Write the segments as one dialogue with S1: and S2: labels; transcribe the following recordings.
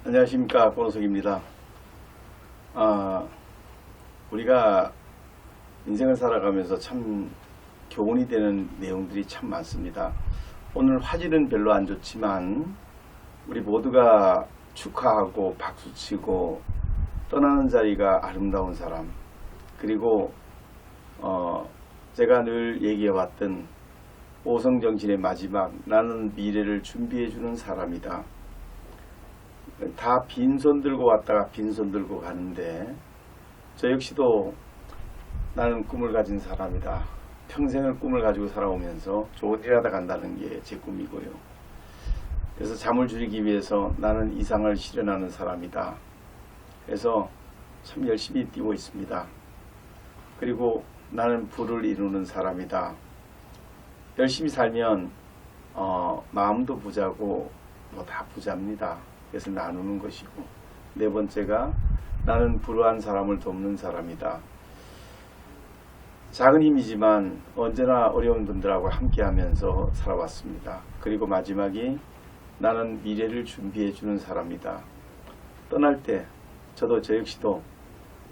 S1: 안녕하십니까, 권호석입니다. 우리가 인생을 살아가면서 참 교훈이 되는 내용들이 참 많습니다. 오늘 화질은 별로 안 좋지만 우리 모두가 축하하고 박수치고 떠나는 자리가 아름다운 사람, 그리고 제가 늘 얘기해왔던 오성정신의 마지막, 나는 미래를 준비해주는 사람이다. 다 빈손 들고 왔다가 빈손 들고 가는데 저 역시도 나는 꿈을 가진 사람이다. 평생을 꿈을 가지고 살아오면서 좋은 일 하다 간다는 게 제 꿈이고요. 그래서 잠을 줄이기 위해서 나는 이상을 실현하는 사람이다. 그래서 참 열심히 뛰고 있습니다. 그리고 나는 부를 이루는 사람이다. 열심히 살면 마음도 부자고 뭐 다 부자입니다. 그래서 나누는 것이고, 네 번째가 나는 불우한 사람을 돕는 사람이다. 작은 힘이지만 언제나 어려운 분들하고 함께 하면서 살아왔습니다. 그리고 마지막이 나는 미래를 준비해 주는 사람이다. 떠날 때 저도 저 역시도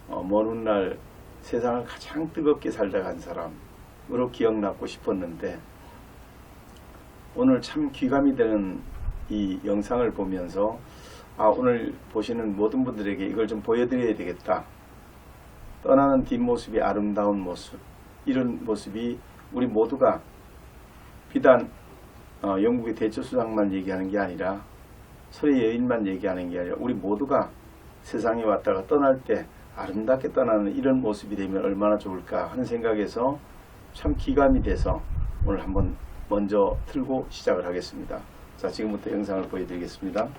S1: 먼 훗날 세상을 가장 뜨겁게 살다 간 사람으로 기억나고 싶었는데, 오늘 참 귀감이 되는 이 영상을 보면서 오늘 보시는 모든 분들에게 이걸 좀 보여드려야 되겠다. 떠나는 뒷모습이 아름다운 모습, 이런 모습이 우리 모두가 비단 영국의 대처수장만 얘기하는 게 아니라, 서리 여인만 얘기하는 게 아니라 우리 모두가 세상에 왔다가 떠날 때 아름답게 떠나는 이런 모습이 되면 얼마나 좋을까 하는 생각에서 참 기감이 돼서 오늘 한번 먼저 틀고 시작을 하겠습니다. 자, 지금부터 영상을 보여드리겠습니다.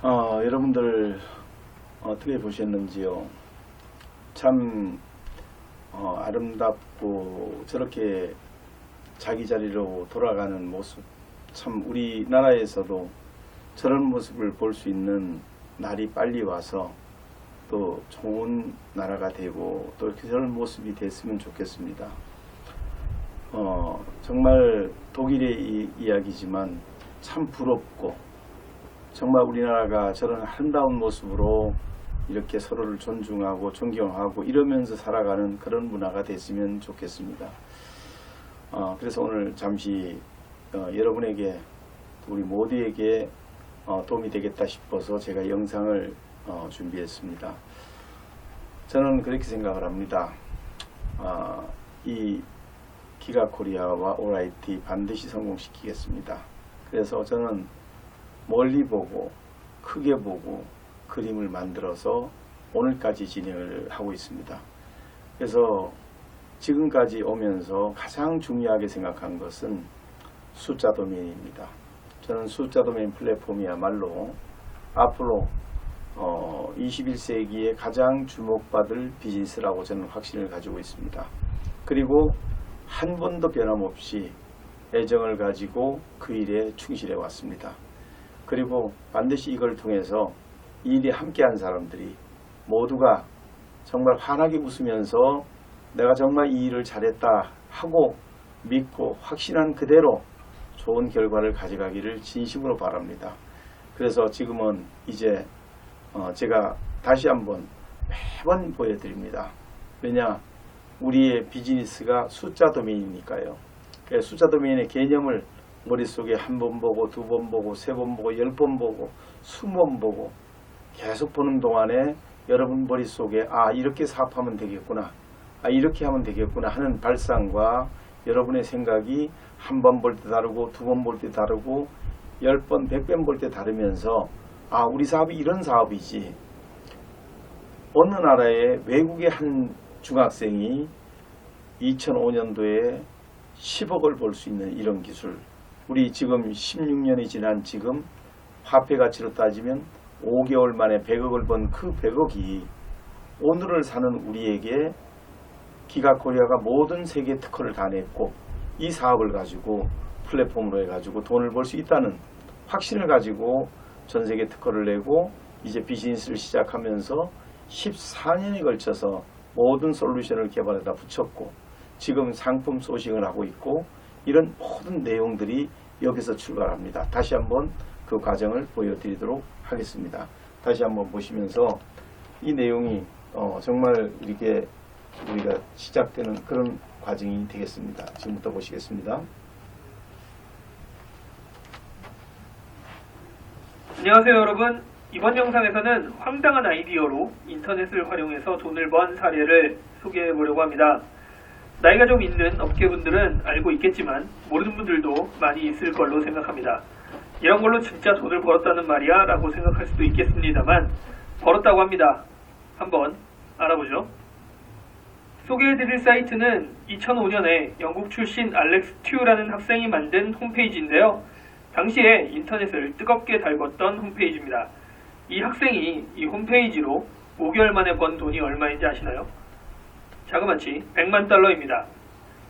S1: 여러분들 어떻게 보셨는지요? 참 아름답고 저렇게 자기 자리로 돌아가는 모습, 참 우리나라에서도 저런 모습을 볼 수 있는 날이 빨리 와서 또 좋은 나라가 되고 또 저런 모습이 됐으면 좋겠습니다. 정말 독일의 이야기지만 참 부럽고, 정말 우리나라가 저런 아름다운 모습으로 이렇게 서로를 존중하고 존경하고 이러면서 살아가는 그런 문화가 됐으면 좋겠습니다. 그래서 오늘 잠시 여러분에게, 우리 모두에게 도움이 되겠다 싶어서 제가 영상을 준비했습니다. 저는 그렇게 생각을 합니다. 이 기가코리아와 ORIT 반드시 성공시키겠습니다. 그래서 저는 멀리 보고 크게 보고 그림을 만들어서 오늘까지 진행을 하고 있습니다. 그래서 지금까지 오면서 가장 중요하게 생각한 것은 숫자 도메인입니다. 저는 숫자 도메인 플랫폼이야말로 앞으로 21세기에 가장 주목받을 비즈니스라고 저는 확신을 가지고 있습니다. 그리고 한 번도 변함없이 애정을 가지고 그 일에 충실해 왔습니다. 그리고 반드시 이걸 통해서 이 일에 함께한 사람들이 모두가 정말 환하게 웃으면서 내가 정말 이 일을 잘했다 하고 믿고 확신한 그대로 좋은 결과를 가져가기를 진심으로 바랍니다. 그래서 지금은 이제 제가 다시 한번 매번 보여드립니다. 왜냐? 우리의 비즈니스가 숫자 도메인이니까요. 숫자 도메인의 개념을 머릿속에 한 번 보고 두 번 보고 세 번 보고 10번 보고 20번 보고 계속 보는 동안에 여러분 머릿속에 이렇게 사업하면 되겠구나, 이렇게 하면 되겠구나 하는 발상과 여러분의 생각이 한 번 볼 때 다르고 두 번 볼 때 다르고 10번 100번 볼 때 다르면서 우리 사업이 이런 사업이지. 어느 나라의 외국의 한 중학생이 2005년도에 10억을 벌 수 있는 이런 기술, 우리 지금 16년이 지난 지금 화폐 가치로 따지면 5개월 만에 100억을 번 그 100억이 오늘을 사는 우리에게 기가코리아가 모든 세계 특허를 다 냈고 이 사업을 가지고 플랫폼으로 해가지고 돈을 벌 수 있다는 확신을 가지고 전 세계 특허를 내고 이제 비즈니스를 시작하면서 14년에 걸쳐서 모든 솔루션을 개발해다 붙였고 지금 상품 소싱을 하고 있고, 이런 모든 내용들이 여기서 출발합니다. 다시 한번 그 과정을 보여드리도록 하겠습니다. 다시 한번 보시면서 이 내용이 정말 이렇게 우리가 시작되는 그런 과정이 되겠습니다. 지금부터 보시겠습니다.
S2: 안녕하세요 여러분. 이번 영상에서는 황당한 아이디어로 인터넷을 활용해서 돈을 번 사례를 소개해 보려고 합니다. 나이가 좀 있는 업계분들은 알고 있겠지만 모르는 분들도 많이 있을 걸로 생각합니다. 이런 걸로 진짜 돈을 벌었다는 말이야 라고 생각할 수도 있겠습니다만 벌었다고 합니다. 한번 알아보죠. 소개해드릴 사이트는 2005년에 영국 출신 알렉스 튜라는 학생이 만든 홈페이지인데요. 당시에 인터넷을 뜨겁게 달궜던 홈페이지입니다. 이 학생이 이 홈페이지로 5개월 만에 번 돈이 얼마인지 아시나요? 자그마치 100만 달러입니다.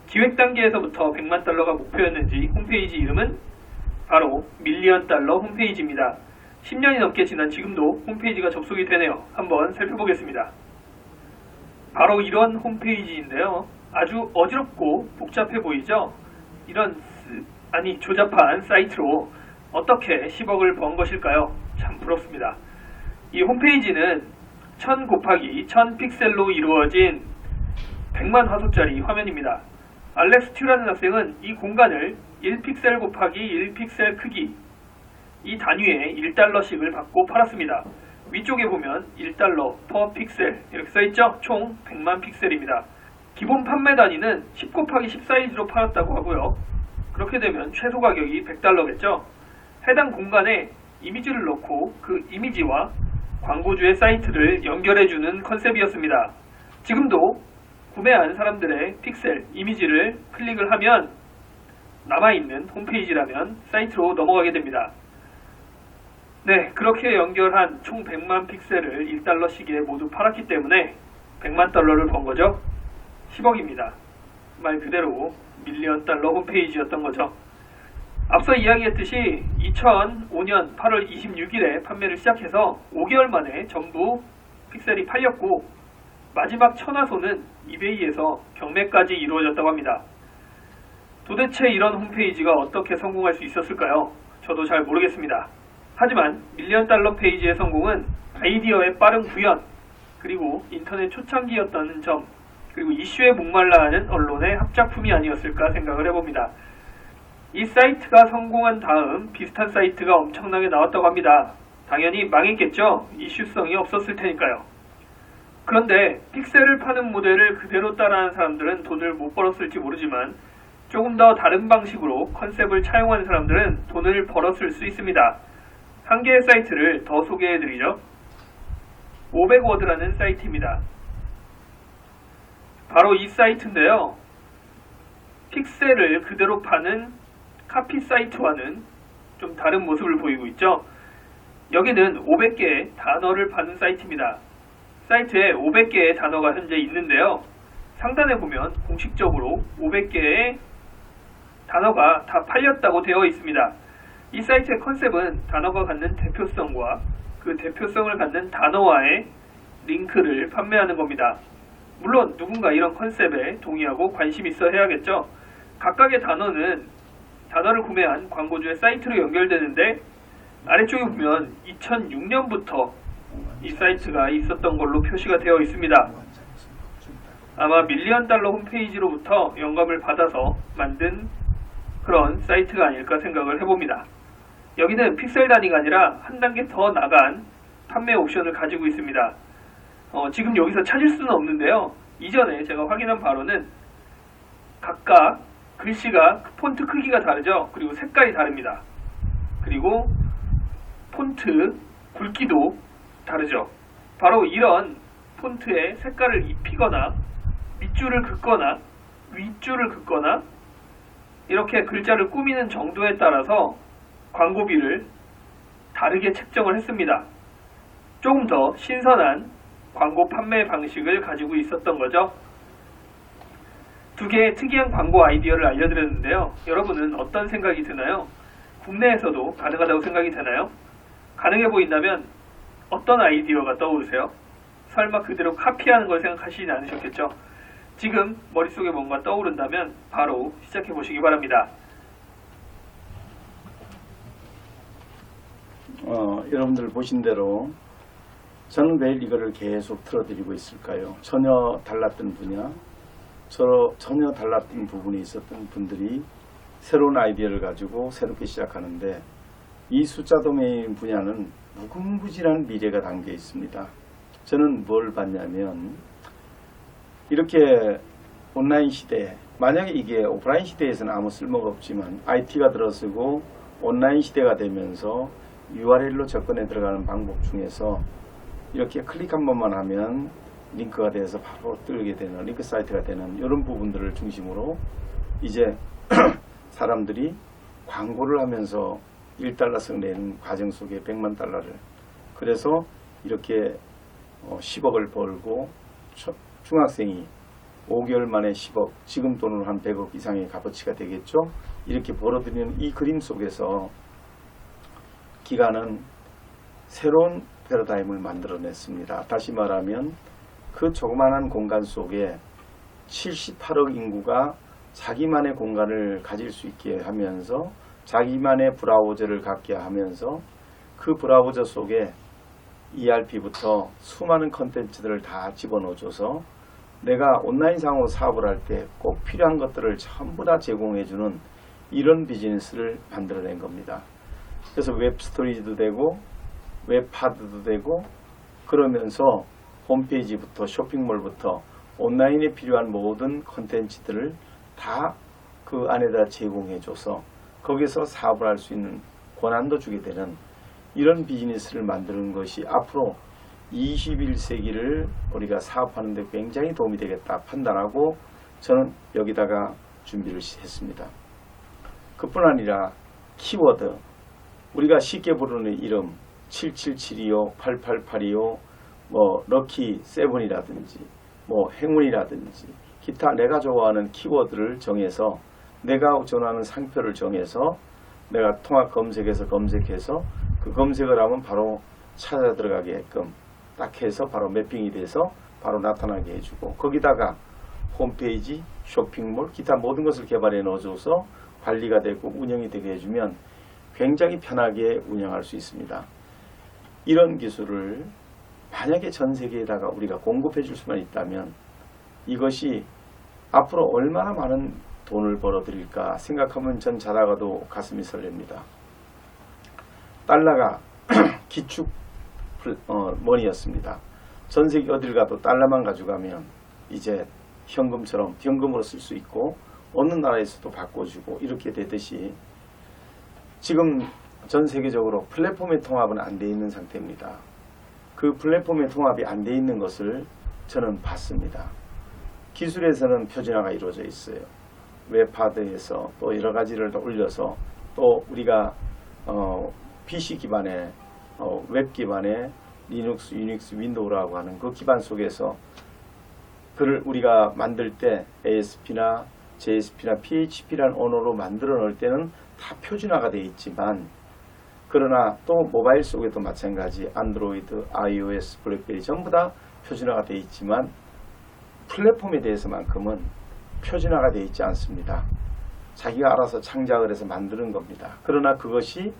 S2: 기획 단계에서부터 100만 달러가 목표였는지 홈페이지 이름은 바로 밀리언 달러 홈페이지입니다. 10년이 넘게 지난 지금도 홈페이지가 접속이 되네요. 한번 살펴보겠습니다. 바로 이런 홈페이지인데요. 아주 어지럽고 복잡해 보이죠? 이런 조잡한 사이트로 어떻게 10억을 번 것일까요? 참 부럽습니다. 이 홈페이지는 1000 곱하기 1000 픽셀로 이루어진 100만 화소짜리 화면입니다. 알렉스 튜라는 학생은 이 공간을 1픽셀 곱하기 1픽셀 크기, 이 단위에 1달러씩을 받고 팔았습니다. 위쪽에 보면 1달러 per 픽셀 이렇게 써있죠? 총 100만 픽셀입니다. 기본 판매 단위는 10 곱하기 10 사이즈로 팔았다고 하고요. 그렇게 되면 최소 가격이 100달러겠죠? 해당 공간에 이미지를 넣고 그 이미지와 광고주의 사이트를 연결해주는 컨셉이었습니다. 지금도 구매한 사람들의 픽셀, 이미지를 클릭을 하면 남아있는 홈페이지라면 사이트로 넘어가게 됩니다. 네, 그렇게 연결한 총 100만 픽셀을 1달러씩에 모두 팔았기 때문에 100만 달러를 번 거죠. 10억입니다. 말 그대로 밀리언 달러 홈페이지였던 거죠. 앞서 이야기했듯이 2005년 8월 26일에 판매를 시작해서 5개월 만에 전부 픽셀이 팔렸고 마지막 천화소는 이베이에서 경매까지 이루어졌다고 합니다. 도대체 이런 홈페이지가 어떻게 성공할 수 있었을까요? 저도 잘 모르겠습니다. 하지만 밀리언 달러 페이지의 성공은 아이디어의 빠른 구현, 그리고 인터넷 초창기였다는 점, 그리고 이슈에 목말라 하는 언론의 합작품이 아니었을까 생각을 해봅니다. 이 사이트가 성공한 다음 비슷한 사이트가 엄청나게 나왔다고 합니다. 당연히 망했겠죠. 이슈성이 없었을 테니까요. 그런데 픽셀을 파는 모델을 그대로 따라한 사람들은 돈을 못 벌었을지 모르지만 조금 더 다른 방식으로 컨셉을 차용한 사람들은 돈을 벌었을 수 있습니다. 한 개의 사이트를 더 소개해드리죠. 500워드라는 사이트입니다. 바로 이 사이트인데요. 픽셀을 그대로 파는 카피 사이트와는 좀 다른 모습을 보이고 있죠. 여기는 500개의 단어를 파는 사이트입니다. 사이트에 500개의 단어가 현재 있는데요. 상단에 보면 공식적으로 500개의 단어가 다 팔렸다고 되어 있습니다. 이 사이트의 컨셉은 단어가 갖는 대표성과 그 대표성을 갖는 단어와의 링크를 판매하는 겁니다. 물론 누군가 이런 컨셉에 동의하고 관심 있어 해야겠죠. 각각의 단어를 구매한 광고주의 사이트로 연결되는데 아래쪽에 보면 2006년부터 이 사이트가 있었던 걸로 표시가 되어 있습니다. 아마 밀리언 달러 홈페이지로부터 영감을 받아서 만든 그런 사이트가 아닐까 생각을 해봅니다. 여기는 픽셀 단위가 아니라 한 단계 더 나간 판매 옵션을 가지고 있습니다. 지금 여기서 찾을 수는 없는데요. 이전에 제가 확인한 바로는 각각 글씨가 폰트 크기가 다르죠. 그리고 색깔이 다릅니다. 그리고 폰트 굵기도 다르죠. 바로 이런 폰트에 색깔을 입히거나 밑줄을 긋거나 윗줄을 긋거나 이렇게 글자를 꾸미는 정도에 따라서 광고비를 다르게 책정을 했습니다. 조금 더 신선한 광고 판매 방식을 가지고 있었던 거죠. 두 개의 특이한 광고 아이디어를 알려드렸는데요. 여러분은 어떤 생각이 드나요? 국내에서도 가능하다고 생각이 되나요? 가능해 보인다면 어떤 아이디어가 떠오르세요? 설마 그대로 카피하는 걸 생각하시진 않으셨겠죠? 지금 머릿속에 뭔가 떠오른다면 바로 시작해 보시기 바랍니다.
S1: 여러분들 보신 대로 저는 왜 이거를 계속 틀어드리고 있을까요? 전혀 달랐던 분야, 전혀 달랐던 부분이 있었던 분들이 새로운 아이디어를 가지고 새롭게 시작하는데 이 숫자 도메인 분야는 무궁무진한 미래가 담겨 있습니다. 저는 뭘 봤냐면 이렇게 온라인 시대, 만약에 이게 오프라인 시대에서는 아무 쓸모가 없지만 IT가 들어서고 온라인 시대가 되면서 URL로 접근해 들어가는 방법 중에서 이렇게 클릭 한 번만 하면 링크가 돼서 바로 뜨게 되는 링크 사이트가 되는 이런 부분들을 중심으로 이제 사람들이 광고를 하면서 1달러씩 내는 과정 속에 100만 달러를 그래서 이렇게 10억을 벌고 중학생이 5개월 만에 10억, 지금 돈으로 한 100억 이상의 값어치가 되겠죠. 이렇게 벌어들이는 이 그림 속에서 기가는 새로운 패러다임을 만들어냈습니다. 다시 말하면 그 조그마한 공간 속에 78억 인구가 자기만의 공간을 가질 수 있게 하면서 자기만의 브라우저를 갖게 하면서 그 브라우저 속에 ERP부터 수많은 컨텐츠들을 다 집어넣어줘서 내가 온라인상으로 사업을 할 때 꼭 필요한 것들을 전부 다 제공해주는 이런 비즈니스를 만들어낸 겁니다. 그래서 웹 스토리지도 되고 웹 하드도 되고 그러면서 홈페이지부터 쇼핑몰부터 온라인에 필요한 모든 컨텐츠들을 다 그 안에다 제공해줘서 거기서 사업을 할 수 있는 권한도 주게 되는 이런 비즈니스를 만드는 것이 앞으로 21세기를 우리가 사업하는 데 굉장히 도움이 되겠다 판단하고 저는 여기다가 준비를 했습니다. 그뿐 아니라 키워드, 우리가 쉽게 부르는 이름, 77725, 88825, 뭐 럭키 7이라든지 뭐 행운이라든지 기타 내가 좋아하는 키워드를 정해서 내가 전하는 상표를 정해서 내가 통합 검색에서 검색해서 그 검색을 하면 바로 찾아 들어가게끔 딱 해서 바로 매핑이 돼서 바로 나타나게 해주고 거기다가 홈페이지, 쇼핑몰, 기타 모든 것을 개발해 넣어줘서 관리가 되고 운영이 되게 해주면 굉장히 편하게 운영할 수 있습니다. 이런 기술을 만약에 전 세계에다가 우리가 공급해 줄 수만 있다면 이것이 앞으로 얼마나 많은 돈을 벌어 드릴까 생각하면 전 자다가도 가슴이 설렙니다. 달러가 기축 머니였습니다. 전 세계 어딜 가도 달러만 가져가면 이제 현금으로 쓸 수 있고 어느 나라에서도 바꿔주고 이렇게 되듯이 지금 전 세계적으로 플랫폼의 통합은 안 돼 있는 상태입니다. 그 플랫폼의 통합이 안 돼 있는 것을 저는 봤습니다. 기술에서는 표준화가 이루어져 있어요. 웹하드에서 또 여러 가지를 더 올려서 또 우리가 PC 기반의 웹 기반의 리눅스, 유닉스, 윈도우라고 하는 그 기반 속에서 그를 우리가 만들 때 ASP나 JSP나 PHP라는 언어로 만들어 놓을 때는 다 표준화가 되어 있지만 그러나 또 모바일 속에도 마찬가지 안드로이드, iOS, 블랙베리 전부 다 표준화가 되어 있지만 플랫폼에 대해서만큼은 표준화가 되어 있지 않습니다. 자기가 알아서 창작을 해서 만드는 겁니다. 그러나 그것이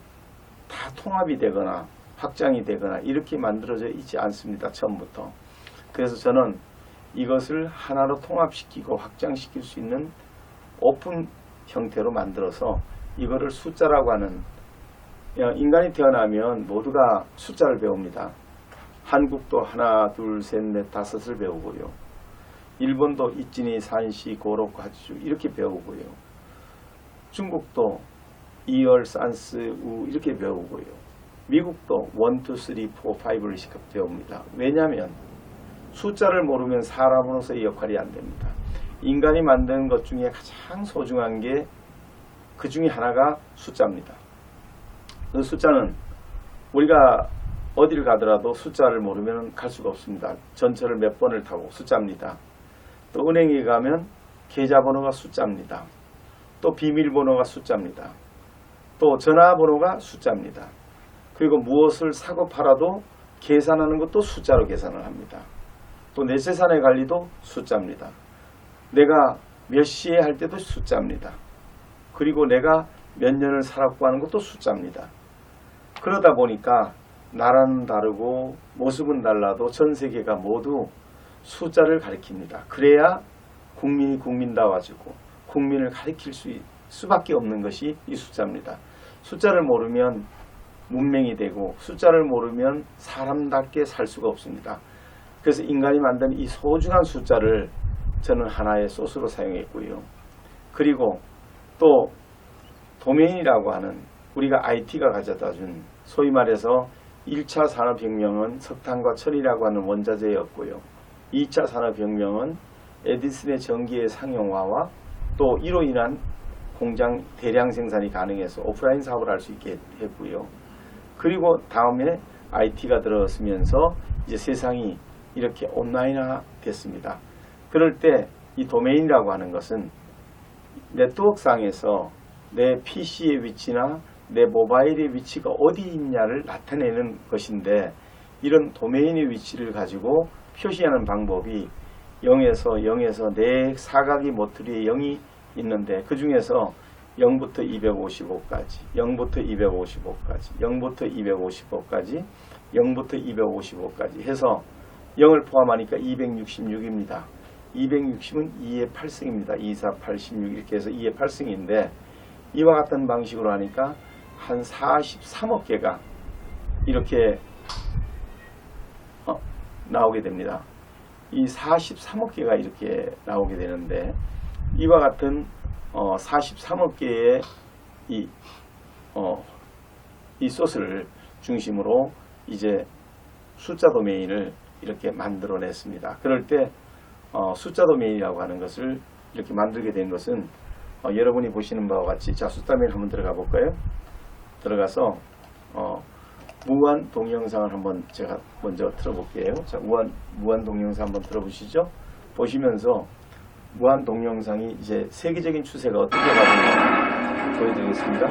S1: 다 통합이 되거나 확장이 되거나 이렇게 만들어져 있지 않습니다. 처음부터. 그래서 저는 이것을 하나로 통합시키고 확장시킬 수 있는 오픈 형태로 만들어서 이거를 숫자라고 하는 인간이 태어나면 모두가 숫자를 배웁니다. 한국도 하나, 둘, 셋, 넷, 다섯을 배우고요. 일본도 이찌니, 산시, 고로쿠, 하츠주 이렇게 배우고요. 중국도 이얼, 산스, 우 이렇게 배우고요. 미국도 1, 2, 3, 4, 5를 배웁니다. 왜냐하면 숫자를 모르면 사람으로서의 역할이 안 됩니다. 인간이 만드는 것 중에 가장 소중한 게 그 중에 하나가 숫자입니다. 그 숫자는 우리가 어디를 가더라도 숫자를 모르면 갈 수가 없습니다. 전철을 몇 번을 타고 숫자입니다. 또 은행에 가면 계좌번호가 숫자입니다. 또 비밀번호가 숫자입니다. 또 전화번호가 숫자입니다. 그리고 무엇을 사고 팔아도 계산하는 것도 숫자로 계산을 합니다. 또 내 재산의 관리도 숫자입니다. 내가 몇 시에 할 때도 숫자입니다. 그리고 내가 몇 년을 살았고 하는 것도 숫자입니다. 그러다 보니까 나라는 다르고 모습은 달라도 전 세계가 모두 숫자를 가리킵니다. 그래야 국민이 국민다워지고 국민을 가리킬 수밖에 없는 것이 이 숫자입니다. 숫자를 모르면 문맹이 되고 숫자를 모르면 사람답게 살 수가 없습니다. 그래서 인간이 만든 이 소중한 숫자를 저는 하나의 소스로 사용했고요. 그리고 또 도메인이라고 하는 우리가 IT가 가져다준 소위 말해서 1차 산업혁명은 석탄과 철이라고 하는 원자재였고요. 2차 산업혁명은 에디슨의 전기의 상용화와 또 이로 인한 공장 대량 생산이 가능해서 오프라인 사업을 할 수 있게 했고요. 그리고 다음에 IT가 들어서면서 이제 세상이 이렇게 온라인화 됐습니다. 그럴 때 이 도메인이라고 하는 것은 네트워크상에서 내 PC의 위치나 내 모바일의 위치가 어디 있냐를 나타내는 것인데 이런 도메인의 위치를 가지고 표시하는 방법이 0에서 네 사각이 모서리에 0이 있는데 그 중에서 0부터 255까지, 0부터 255까지, 0부터 255까지, 0부터 255까지 해서 0을 포함하니까 266입니다. 260은 2의 8승입니다. 2, 4, 8, 16 이렇게 해서 2의 8승인데 이와 같은 방식으로 하니까 한 43억 개가 이렇게 나오게 됩니다. 이 43억 개가 이렇게 나오게 되는데 이와 같은 43억 개의 이 소스를 중심으로 이제 숫자 도메인을 이렇게 만들어냈습니다. 그럴 때 숫자 도메인이라고 하는 것을 이렇게 만들게 된 것은 여러분이 보시는 바와 같이 자 숫자 도메인 한번 들어가 볼까요? 들어가서 무한 동영상을 한번 제가 먼저 틀어볼게요. 자, 무한 동영상 한번 들어보시죠. 보시면서 무한 동영상이 이제 세계적인 추세가 어떻게 가는지 보여드리겠습니다.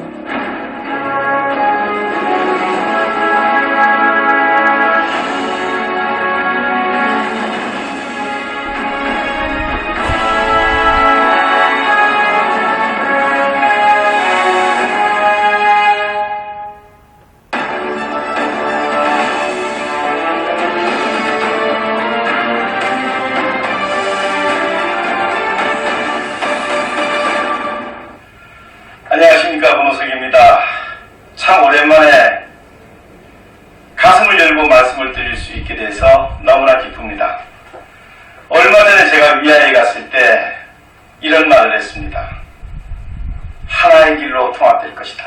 S3: 안녕하십니까, 권호석입니다. 참 오랜만에 가슴을 열고 말씀을 드릴 수 있게 돼서 너무나 기쁩니다. 얼마 전에 제가 위안에 갔을 때 이런 말을 했습니다. 하나의 길로 통합될 것이다.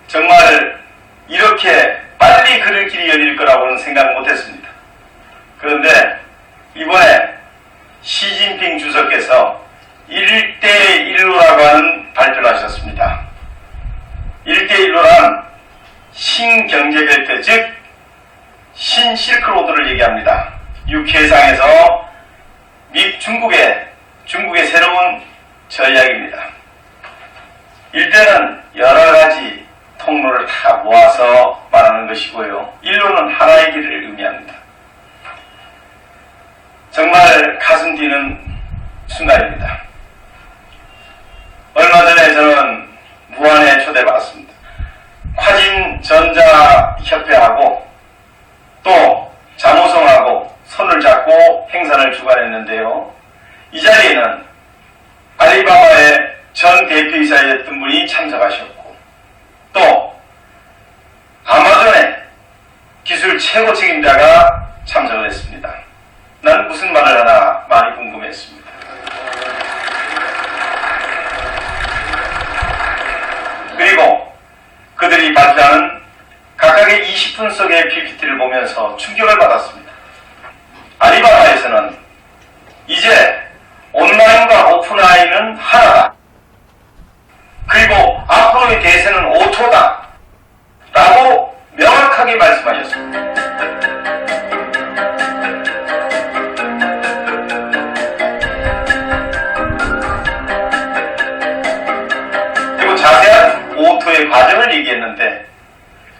S3: 정말 이렇게 빨리 그럴 길이 열릴 거라고는 생각 못했습니다. 그런데 이번에 시진핑 주석께서 1대1로라고 하는 발표를 하셨습니다. 1대1로란 신경제벨트, 즉 신실크로드를 얘기합니다. 육해상에서 중국의 새로운 전략입니다. 1대는 여러 가지 통로를 다 모아서 말하는 것이고요. 1로는 하나의 길을 의미합니다. 정말 가슴 뛰는 순간입니다. 얼마 전에 저는 무안에 초대받았습니다. 화진전자협회하고 또 자모성하고 손을 잡고 행사를 주관했는데요. 이 자리에는 알리바바의 전 대표이사였던 분이 참석하셨고 또 아마존의 기술 최고 책임자가 참석을 했습니다. 난 무슨 말을 하나 많이 궁금했습니다. 그리고 그들이 발표하는 각각의 20분 속의 PPT를 보면서 충격을 받았습니다. 알리바바에서는 이제 온라인과 오프라인은 하나다. 그리고 앞으로의 대세는 오토다. 라고 명확하게 말씀하셨습니다. 그리고 자세한 오토의 과정을 얘기했는데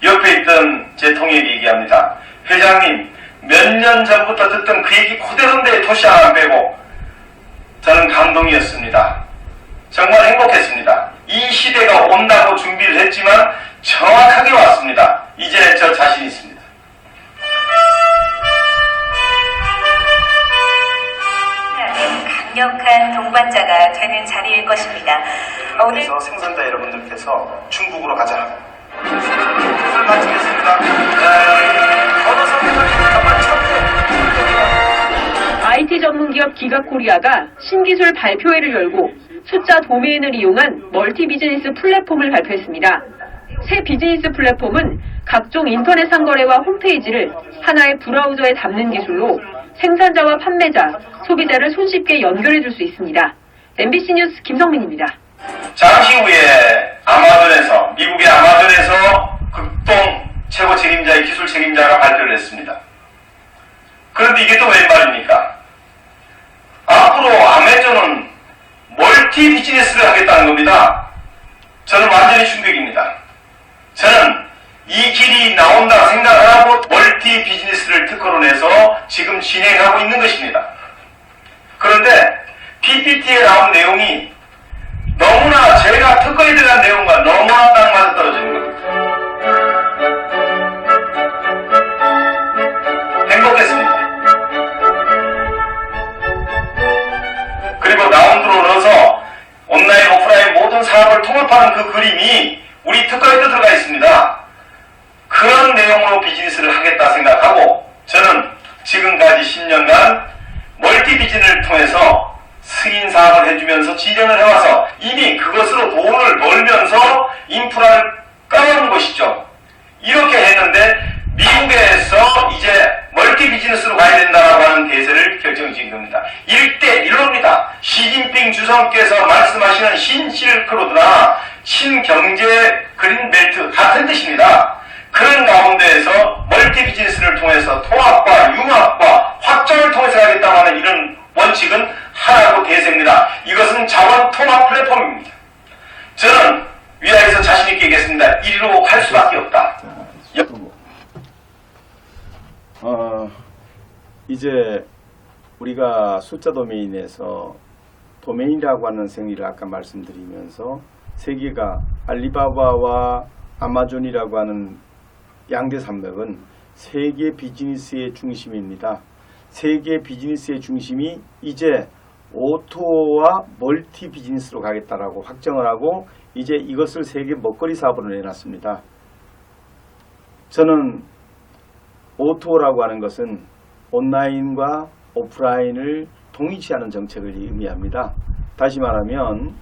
S3: 옆에 있던 제 통역이 얘기합니다. 회장님, 몇 년 전부터 듣던 그 얘기 그대로인데 토시 하나 빼고 저는 감동이었습니다. 정말 행복했습니다. 이 시대가 온다고 준비를 했지만 정확하게 왔습니다. 이제 저 자신 있습니다.
S4: 강력한 동반자가 되는 자리일 것입니다. 오늘
S3: 그래서 생산자 여러분들께서 중국으로 가자. 뜻을 마치겠습니다. 권호석 회장님 정말 천재.
S5: IT 전문기업 기가코리아가 신기술 발표회를 열고 숫자 도메인을 이용한 멀티 비즈니스 플랫폼을 발표했습니다. 새 비즈니스 플랫폼은 각종 인터넷 상거래와 홈페이지를 하나의 브라우저에 담는 기술로 생산자와 판매자, 소비자를 손쉽게 연결해 줄 수 있습니다. MBC 뉴스 김성민입니다.
S3: 잠시 후에 미국의 아마존에서 극동 최고 책임자의 기술 책임자가 발표를 했습니다. 그런데 이게 또 웬 말입니까? 앞으로 아마존은 멀티 비즈니스를 하겠다는 겁니다. 저는 완전히 충격입니다. 저는 이 길이 나온다 생각을 하고 멀티 비즈니스를 특허로 내서 지금 진행하고 있는 것입니다. 그런데 PPT에 나온 내용이 너무나 제가 특허에 들어간 내용과 너무나 딱 맞아떨어지는 겁니다. 행복했습니다. 그리고 라운드로 넣어서 온라인, 오프라인 모든 사업을 통합하는 그 그림이 우리 특허에도 들어가 있습니다. 그런 내용으로 비즈니스를 하겠다 생각하고 저는 지금까지 10년간 멀티 비즈니스를 통해서 승인 사업을 해주면서 진행을 해와서 이미 그것으로 돈을 벌면서 인프라를 까는 것이죠. 이렇게 했는데 미국에서 이제 멀티 비즈니스로 가야 된다라고 하는 대세를 결정지은 겁니다. 1대1로입니다. 시진핑 주석께서 말씀하시는 신실크로드나 신경제 그린벨트 같은 뜻입니다.
S1: 이제 우리가 숫자 도메인에서 도메인이라고 하는 생리를 아까 말씀드리면서 세계가 알리바바와 아마존이라고 하는 양대 산맥은 세계 비즈니스의 중심입니다. 세계 비즈니스의 중심이 이제 O2O와 멀티 비즈니스로 가겠다라고 확정을 하고 이제 이것을 세계 먹거리 사업으로 내놨습니다. 저는 O2O라고 하는 것은 온라인과 오프라인을 동일시하는 정책을 의미합니다. 다시 말하면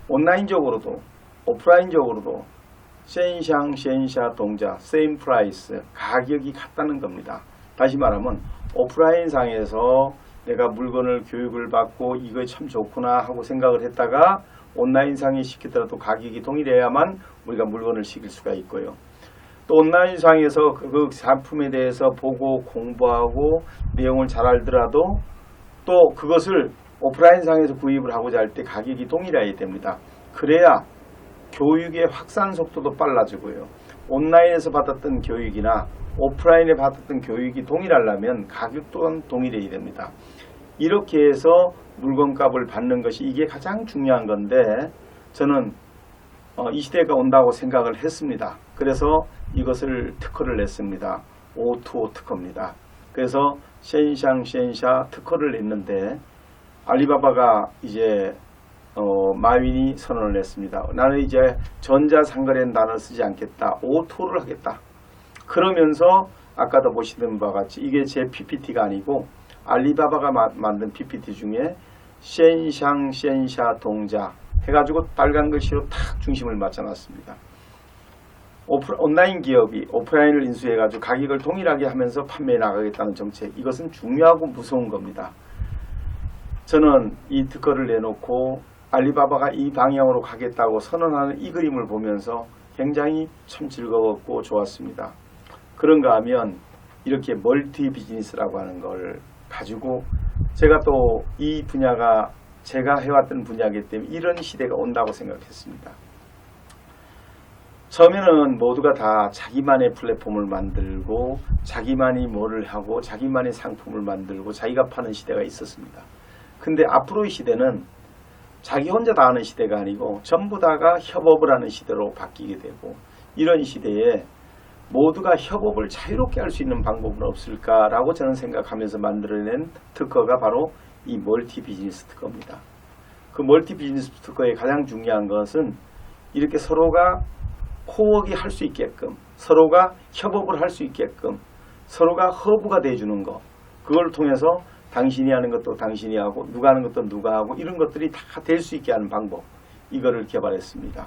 S1: 온라인적으로도 오프라인적으로도 셴샹 동자 same price 가격이 같다는 겁니다. 다시 말하면 오프라인 상에서 내가 물건을 교육을 받고 이거 참 좋구나 하고 생각을 했다가 온라인 상에 시키더라도 가격이 동일해야만 우리가 물건을 시킬 수가 있고요. 또 온라인 상에서 그 상품에 대해서 보고 공부하고 내용을 잘 알더라도 또 그것을 오프라인 상에서 구입을 하고자 할 때 가격이 동일해야 됩니다. 그래야 교육의 확산 속도도 빨라지고요. 온라인에서 받았던 교육이나 오프라인에 받았던 교육이 동일하려면 가격 또한 동일해야 됩니다. 이렇게 해서 물건값을 받는 것이 이게 가장 중요한 건데 저는 이 시대가 온다고 생각을 했습니다. 그래서 이것을 특허를 냈습니다. O2O 특허입니다. 그래서 셴샹 특허를 냈는데 알리바바가 이제 마윈이 선언을 냈습니다. 나는 이제 전자상거래는 단어를 쓰지 않겠다. O2O를 하겠다. 그러면서 아까도 보시던 바와 같이 이게 제 PPT가 아니고 알리바바가 만든 PPT 중에 셴샹 동자 해가지고 빨간 글씨로 탁 중심을 맞춰놨습니다. 온라인 기업이 오프라인을 인수해가지고 가격을 동일하게 하면서 판매해 나가겠다는 정책, 이것은 중요하고 무서운 겁니다. 저는 이 특허를 내놓고 알리바바가 이 방향으로 가겠다고 선언하는 이 그림을 보면서 굉장히 참 즐거웠고 좋았습니다. 그런가 하면 이렇게 멀티 비즈니스라고 하는 걸 가지고 제가 또 이 분야가 제가 해왔던 분야이기 때문에 이런 시대가 온다고 생각했습니다. 처음에는 모두가 다 자기만의 플랫폼을 만들고 자기만이 뭐를 하고 자기만의 상품을 만들고 자기가 파는 시대가 있었습니다. 근데 앞으로의 시대는 자기 혼자 다 하는 시대가 아니고 전부 다가 협업을 하는 시대로 바뀌게 되고, 이런 시대에 모두가 협업을 자유롭게 할 수 있는 방법은 없을까라고 저는 생각하면서 만들어낸 특허가 바로 이 멀티 비즈니스 특허입니다. 그 멀티 비즈니스 특허의 가장 중요한 것은 이렇게 서로가 코워크 할 수 있게끔, 서로가 협업을 할 수 있게끔, 서로가 허브가 돼주는 것, 그걸 통해서 당신이 하는 것도 당신이 하고 누가 하는 것도 누가 하고 이런 것들이 다 될 수 있게 하는 방법, 이거를 개발했습니다.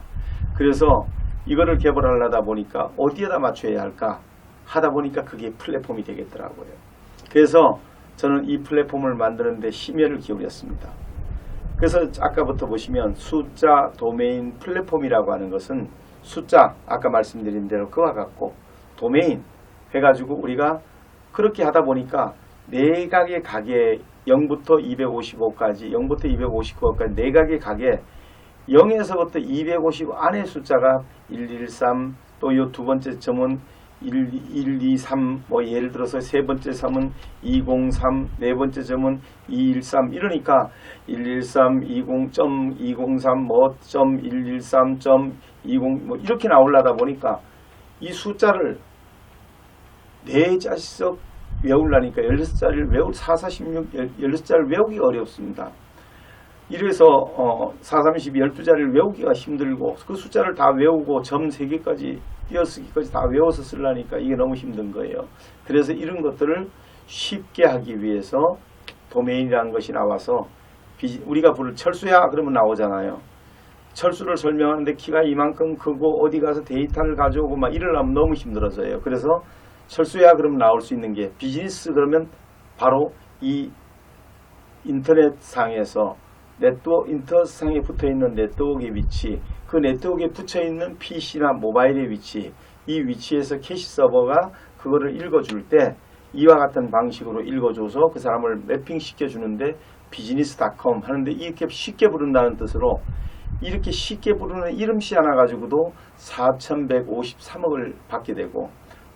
S1: 그래서 이거를 개발하려다 보니까 어디에다 맞춰야 할까 하다 보니까 그게 플랫폼이 되겠더라고요. 그래서 저는 이 플랫폼을 만드는데 심혈을 기울였습니다. 그래서 아까부터 보시면 숫자 도메인 플랫폼이라고 하는 것은 숫자 아까 말씀드린 대로 그와 같고, 도메인 해가지고 우리가 그렇게 하다 보니까 내각의 가게 0부터 255까지 0부터 259까지 내각의 가게 0에서부터 255 안의 숫자가 113, 또 요 두 번째 점은 123, 뭐 예를 들어서 세 번째 점은 203, 네 번째 점은 213, 이러니까 113, 20.203, 뭐 .113.20 뭐 이렇게 나오려다 보니까 이 숫자를 네 자씩 외우려니까 16자리를 16자리를 외우기 어렵습니다. 이래서 4, 30, 12자리를 외우기가 힘들고 그 숫자를 다 외우고 점 3개까지 띄어쓰기까지 다 외워서 쓰려니까 이게 너무 힘든 거예요. 그래서 이런 것들을 쉽게 하기 위해서 도메인이라는 것이 나와서 우리가 부를 철수야 그러면 나오잖아요. 철수를 설명하는데 키가 이만큼 크고 어디 가서 데이터를 가져오고 막 이러려면 너무 힘들어져요. 그래서 철수야 그러면 나올 수 있는 게 비즈니스 그러면 바로 이 인터넷상에서 인터넷상에 붙어있는 네트워크의 위치, 그 네트워크에 붙여있는 PC나 모바일의 위치, 이 위치에서 캐시 서버가 그거를 읽어줄 때 이와 같은 방식으로 읽어줘서 그 사람을 매핑 시켜주는데 비즈니스.com 하는데 이렇게 쉽게 부른다는 뜻으로 이렇게 쉽게 부르는 이름씨 하나 가지고도 4,153억을 받게 되고,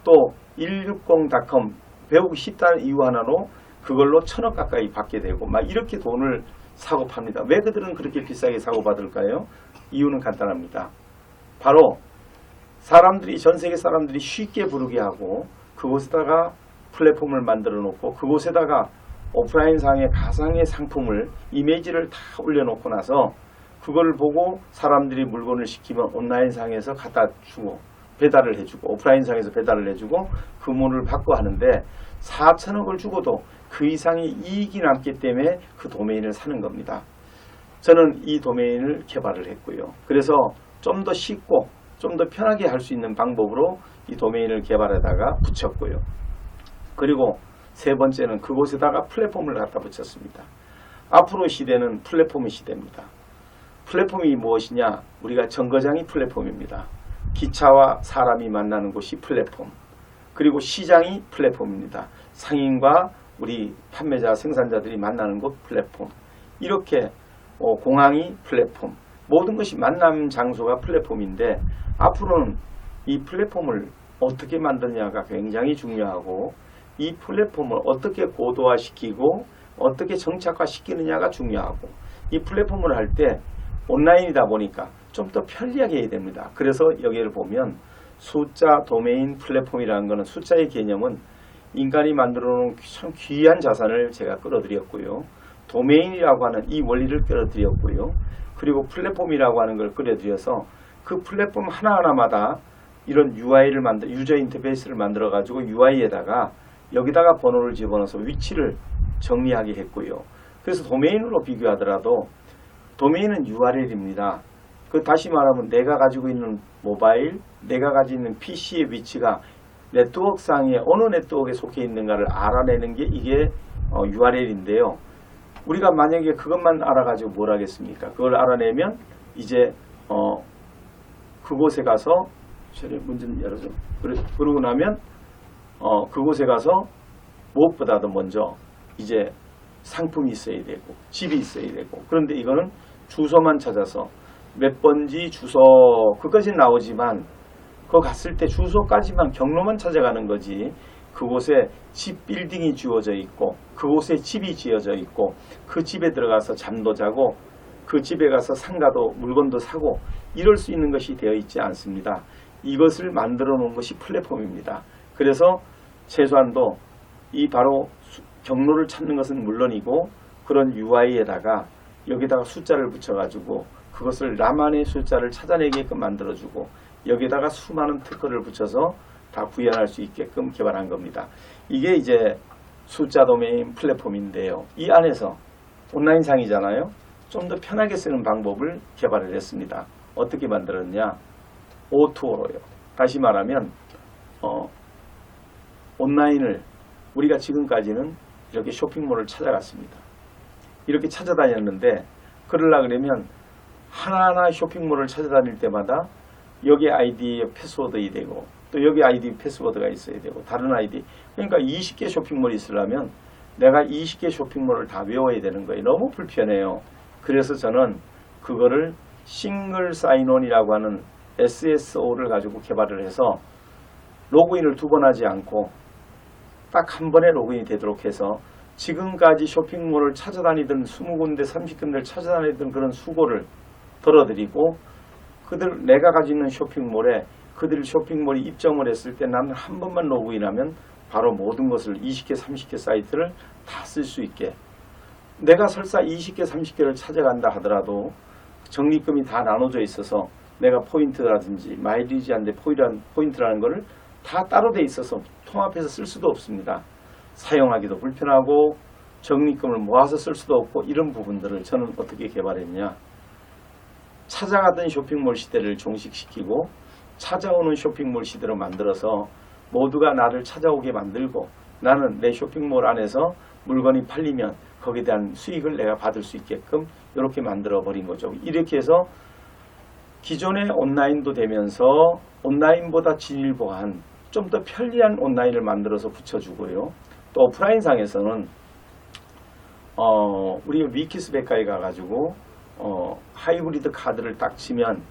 S1: 또 160.com 배우기 쉽다는 이유 하나로 그걸로 1,000억 가까이 받게 되고 막 이렇게 돈을 사고 팝니다. 왜 그들은 그렇게 비싸게 사고 받을까요? 이유는 간단합니다. 바로 사람들이, 전 세계 사람들이 쉽게 부르게 하고 그곳에다가 플랫폼을 만들어 놓고 그곳에다가 오프라인상의 가상의 상품을, 이미지를 다 올려놓고 나서 그걸 보고 사람들이 물건을 시키면 온라인상에서 갖다 주고 배달을 해주고 오프라인상에서 배달을 해주고 금원을 받고 하는데 4천억을 주고도 그 이상의 이익이 남기 때문에 그 도메인을 사는 겁니다. 저는 이 도메인을 개발을 했고요. 그래서 좀 더 쉽고 좀 더 편하게 할 수 있는 방법으로 이 도메인을 개발하다가 붙였고요. 그리고 세 번째는 그곳에다가 플랫폼을 갖다 붙였습니다. 앞으로 시대는 플랫폼의 시대입니다. 플랫폼이 무엇이냐? 우리가 정거장이 플랫폼입니다. 기차와 사람이 만나는 곳이 플랫폼. 그리고 시장이 플랫폼입니다. 상인과 우리 판매자, 생산자들이 만나는 곳 플랫폼. 이렇게 공항이 플랫폼. 모든 것이 만남 장소가 플랫폼인데 앞으로는 이 플랫폼을 어떻게 만드냐가 굉장히 중요하고 이 플랫폼을 어떻게 고도화시키고 어떻게 정착화시키느냐가 중요하고 이 플랫폼을 할 때 온라인이다 보니까 좀 더 편리하게 해야 됩니다. 그래서 여기를 보면 숫자 도메인 플랫폼이라는 것은 숫자의 개념은 인간이 만들어 놓은 참 귀한 자산을 제가 끌어들였고요. 도메인이라고 하는 이 원리를 끌어들였고요. 그리고 플랫폼이라고 하는 걸 끌어들여서 그 플랫폼 하나하나마다 이런 UI를 유저 인터페이스를 만들어 가지고 UI에다가 여기다가 번호를 집어넣어서 위치를 정리하게 했고요. 그래서 도메인으로 비교하더라도 도메인은 URL입니다. 그 다시 말하면 내가 가지고 있는 모바일, 내가 가지고 있는 PC의 위치가 네트워크상에 어느 네트워크에 속해 있는가를 알아내는 게 이게 URL인데요. 우리가 만약에 그것만 알아가지고 뭘 하겠습니까? 그걸 알아내면 이제 그곳에 가서 문 좀 열어줘. 그러고 나면 그곳에 가서 무엇보다도 먼저 이제 상품이 있어야 되고 집이 있어야 되고 그런데 이거는 주소만 찾아서 몇 번지 주소 그것이 나오지만 그 갔을 때 주소까지만 경로만 찾아가는 거지 그곳에 집 빌딩이 주어져 있고 그곳에 집이 지어져 있고 그 집에 들어가서 잠도 자고 그 집에 가서 상가도 물건도 사고 이럴 수 있는 것이 되어 있지 않습니다. 이것을 만들어 놓은 것이 플랫폼입니다. 그래서 최소한도 이 바로 경로를 찾는 것은 물론이고 그런 UI에다가 여기다가 숫자를 붙여가지고 그것을 나만의 숫자를 찾아내게끔 만들어주고 여기다가 수많은 특허를 붙여서 다 구현할 수 있게끔 개발한 겁니다. 이게 이제 숫자 도메인 플랫폼인데요. 이 안에서 온라인상이잖아요. 좀 더 편하게 쓰는 방법을 개발을 했습니다. 어떻게 만들었냐? O2O로요. 다시 말하면 온라인을 우리가 지금까지는 이렇게 쇼핑몰을 찾아갔습니다. 이렇게 찾아다녔는데 그러려고 그러면 하나하나 쇼핑몰을 찾아다닐 때마다 여기 아이디에 패스워드가 되고 또 여기 아이디 패스워드가 있어야 되고 다른 아이디 그러니까 20개 쇼핑몰이 있으려면 내가 20개 쇼핑몰을 다 외워야 되는 거예요. 너무 불편해요. 그래서 저는 그거를 싱글 사인온이라고 하는 SSO를 가지고 개발을 해서 로그인을 2번 하지 않고 딱 한 번에 로그인이 되도록 해서 지금까지 쇼핑몰을 찾아다니던 20군데 30군데를 찾아다니던 그런 수고를 덜어드리고 내가 가지고 있는 쇼핑몰에 그들 쇼핑몰이 입점을 했을 때 나는 한 번만 로그인하면 바로 모든 것을 20개 30개 사이트를 다 쓸 수 있게 내가 설사 20개 30개를 찾아간다 하더라도 적립금이 다 나눠져 있어서 내가 포인트라든지 마일리지한데 포인트라는 거를 다 따로 돼 있어서 통합해서 쓸 수도 없습니다. 사용하기도 불편하고 적립금을 모아서 쓸 수도 없고 이런 부분들을 저는 어떻게 개발했냐. 찾아가던 쇼핑몰 시대를 종식시키고 찾아오는 쇼핑몰 시대로 만들어서 모두가 나를 찾아오게 만들고 나는 내 쇼핑몰 안에서 물건이 팔리면 거기에 대한 수익을 내가 받을 수 있게끔 이렇게 만들어 버린 거죠. 이렇게 해서 기존의 온라인도 되면서 온라인보다 질 보한 좀 더 편리한 온라인을 만들어서 붙여주고요. 또 오프라인상에서는 우리가 위키스백과에 가가지고 하이브리드 카드를 딱 치면